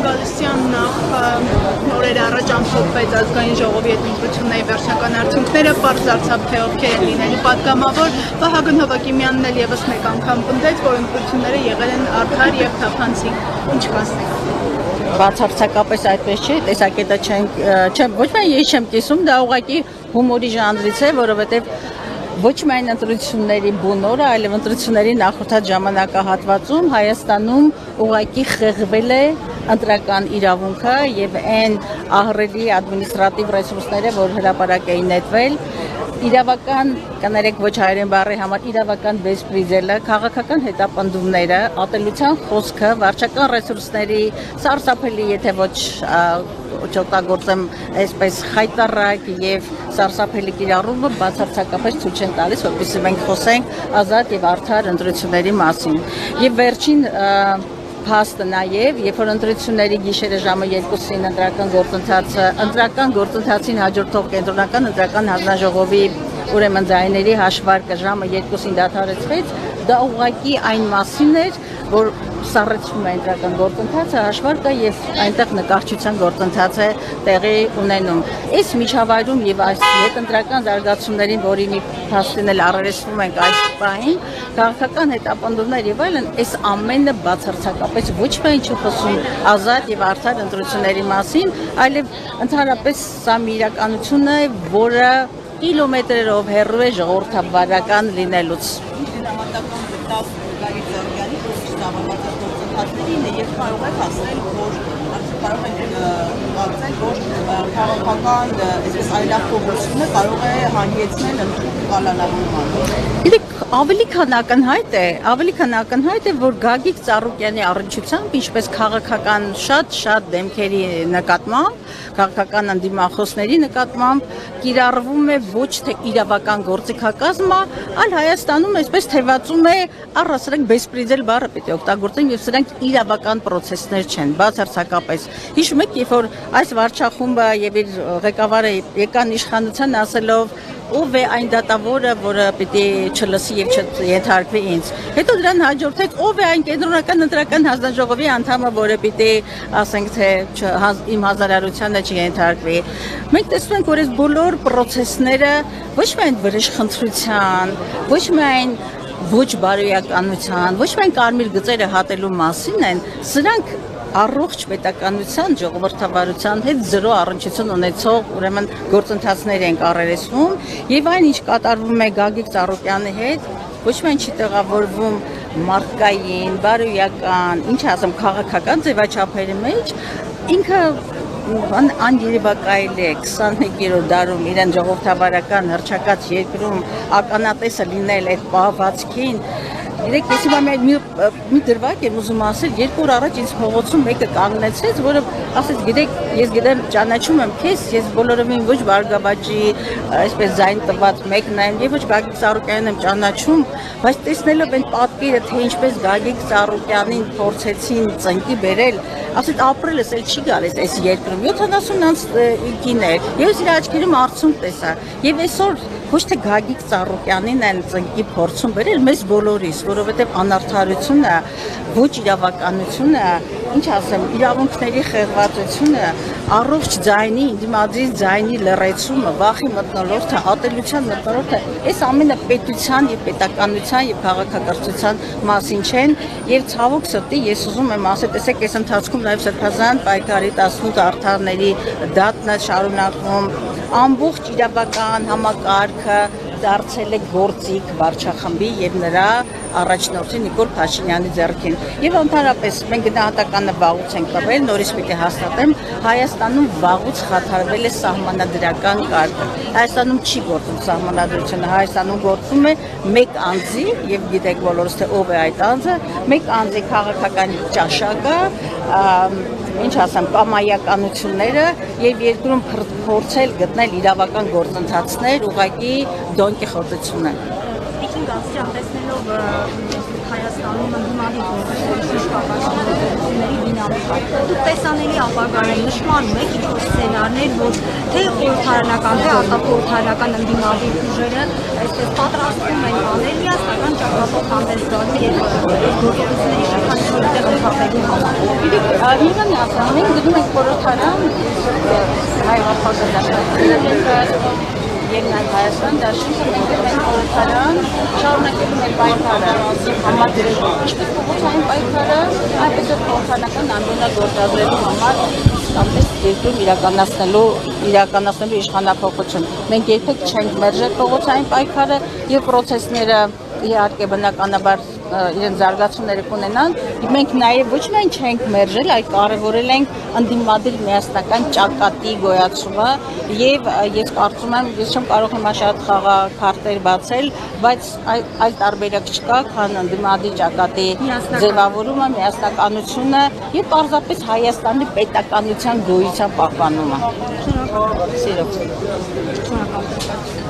Գալստյան նախ օրեր առաջ ամփոփվեց ազգային ժողովի հետ ընտրությունների վերջնական արդյունքները, պարզ դարձավ թե ովքեր են լինելու պատգամավոր։ Վահագն Հովակիմյանն էլ եւս մեկ անգամ պնդեց, որ ընտրությունները եղել են արդար եւ թափանցիկ։ Ինչ կասեք։ Բացարձակապես այդպես չէ, տեսակետը չեմ ոչ միայն ես չեմ կիսում, դա ուղղակի հումորի ժանրից է, որովհետեւ ոչ միայն ընտրությունների բուն օրը, այլև ընտրությունների նախորդած ժամանակահատվածում Հայաստանում ուղղակի խեղվել է ընտրական իրավունքը եւ այն ահռելի ադմինիստրատիվ ռեսուրսները, որ հրապարակ էին նետվել, իրավական, կներեք ոչ հայերեն բառի համար, իրավական բեսպրիդելը, քաղաքական հետապնդումները, ատելության խոսքը, վարչական ռեսուրսների սարսափելի, եթե ոչ չօգտագործեմ այսպես խայտառակ եւ սարսափելի կիրառումը բացարձակապես ցույց են տալիս, որպեսզի մենք խոսենք ազատ եւ արդար ընտրությունների մասին։ Եվ վերջին փաստը նաև, երբ որ ընտրությունների գիշերը ժամը 2-ին ընտրական գործընթացին հաջորդող կենտրոնական ընտրական հանձնաժողովի ուրեմն ձայների հաշվարկը ժամը 2-ին դադարեցվեց, դա ուղղակի այն մասին էր, որ սառեցվում է ընտրական գործընթացը, հաշվարկը եւ այնտեղ նկարչության գործընթաց է տեղի ունենում։ Այս միջավայրում եւ այս հետընտրական զարգացումներին, որի մի փաստին էլ առերեսվում ենք այս պահին, քաղաքական հետապնդումներ եւ այլն, այս ամենը բացարձակապես ոչ միայն չի խոսում ազատ եւ արդար ընտրությունների մասին, այլև ընդհանրապես սա մի իրականություն է, որը կիլոմետրերով հեռու է ժողովրդավարական լինելուց։ Եվ կարող է հասնել, որ կարող են կարծել, որ քաղաքական այսպես այլախոհությունը կարող է հանգեցնել կալանավորման։ Ավելի քան ակնհայտ է, որ Գագիկ Ծառուկյանի առնչությամբ, ինչպես քաղաքական շատ դեմքերի նկատմամբ, քաղաքական ընդդիմախոսների նկատմամբ կիրառվում է ոչ թե իրավական գործիքակազմը, այլ Հայաստանում այսպես թևածում է առասարակ բեսպրիդել բառը պիտի օգտագործեն եւ սրանք իրավական պրոցեսներ չեն, բացարձակապես։ Հիշում եք, երբ որ այս վարչախումբը եւ իր ղեկավարը եկան իշխանության ասելով ով է այն դատավորը, որը պիտի չլսի եւ չենթարկվի ինձ։ Հետո դրան հաջորդեց ով է այն կենտրոնական ընտրական հանձնաժողովի անդամը, որը պիտի ասենք թե իմ հազարարությանը չենթարկվի։ Մենք տեսնում ենք, որ այս բոլոր պրոցեսները ոչ միայն վրեժխնդրության, ոչ միայն ոչ բարոյականության, ոչ միայն կարմիր գծերը հատելու մասին են, սրանք առողջ պետականության, ժողովրդավարության հետ զրո առնչություն ունեցող ուրեմն գործընթացներ են առերեսվում եւ այն ինչ կատարվում է Գագիկ Ծառուկյանի հետ, ոչ միայն չի տեղավորվում մարդկային, բարոյական, ինչ ասեմ, քաղաքական ձևաչափերի մեջ, ինքը աներևակայել է 21-րդ դարում իրեն ժողովրդավարական հռչակած երկրում ականատեսը լինել այդ պահվածքին։ Իրեք ես հիմա մի դրվագ եմ ուզում ասել, 2 օր առաջ ինձ փողոցում մեկը կանգնեցրեց, որը ասեց, գիտեք, ես գիտեմ, ճանաչում եմ քեզ, ես բոլորովին ոչ Բարգավաճի, այսպես ձայն տված մեկն եմ, եւ ոչ Գագիկ Ծառուկյանին եմ ճանաչում, բայց տեսնելով այն պատկերը, թե ինչպես Գագիկ Ծառուկյանին փորձեցին ծնկի բերել, ասեց ապրելս էլ չի գալիս այս երկրում 70-ին էր, ես իր աչքերում արդյունք տեսա, եւ այսօր ոչ թե Գագիկ Ծառուկյանին են ծնկի փորձում բերել, մեզ բոլորիս, որովհետև անարդարությունը, ոչ իրավականությունը, ինչ ասեմ, իրավունքների խեղվածությունը, առողջ ձայնի, դիմադրի ձայնի լռեցումը, վախի մթնոլորտը, ատելության մթնոլորտը, այս ամենը պետության եւ պետականության եւ քաղաքակրթության մասին չեն, եւ ցավոք սրտի ես ուզում եմ ասել, տեսեք, այս ընթացքում նաեւ Սրբազան պայքարի 18 արդարների դատն է շարունակվում, ամբողջ իրավական համակարգը դարձել է գործիք վարչախմբի եւ նրա առաջնորդի Նիկոլ Փաշինյանի ձեռքին։ Եվ ընդհանրապես մենք գնահատականը վաղուց ենք տվել, նորից պիտի հաստատեմ, Հայաստանում վաղուց խաթարվել է սահմանադրական կարգը։ Հայաստանում չի գործում սահմանադրությունը, Հայաստանում գործում է մեկ անձի, եւ գիտեք բոլորս թե ով է այդ անձը, մեկ անձի քաղաքական ճաշակը, ինչ ասեմ, կամայականությունները եւ երկրում փորձել գտնել իրավական գործընթացներ, ուղղակի Դոն Կիխոտությունը։ Գալստյան տեսնելով Հայաստանում ընդդիմադիր գործիչների կապակցությունների դինամիկա։ Դուք տեսանելի ապագայում նշմարում եք ինչ-որ սցենարներ, որ թե խորհրդարանական, թե արտախորհրդարանական ընդդիմադիր ուժերը այսպես պատրաստվում են անել միասնական ճակատով հանդես գալու եւ գործողությունների շրջանակներ ընդհանրելու համար։ Իրանի ասում ենք գնում ենք խորհրդարան հայ-արտադրական Երկնային Հայաստան դաշինքը մենք ենք խորհրդարան, շարունակելու ենք պայքարը համադրելու ինչպես փոխանցային պայքարը, այնպես էլ խորհրդարանական անձնա գործադրելու համար ամենից երկրում իրականացնելու իշխանափոխություն։ Մենք երբեք չենք մերժել փոխանցային պայքարը եւ process-ները իհարկե բնականաբար իրեն զարգացումները կունենան, մենք նաև ոչ միայն չենք մերժել, այլ կարևորել ենք ընդդիմադիր միասնական ճակատի գոյացումը եւ ես կարծում եմ, ես չեմ կարող հիմա շատ խաղաքարտեր բացել, բայց այլ տարբերակ չկա, քան ընդդիմադիր ճակատի ձևավորումը, միասնականությունը եւ պարզապես Հայաստանի պետականության գոյության պահպանումը։ Շնորհակալ եմ։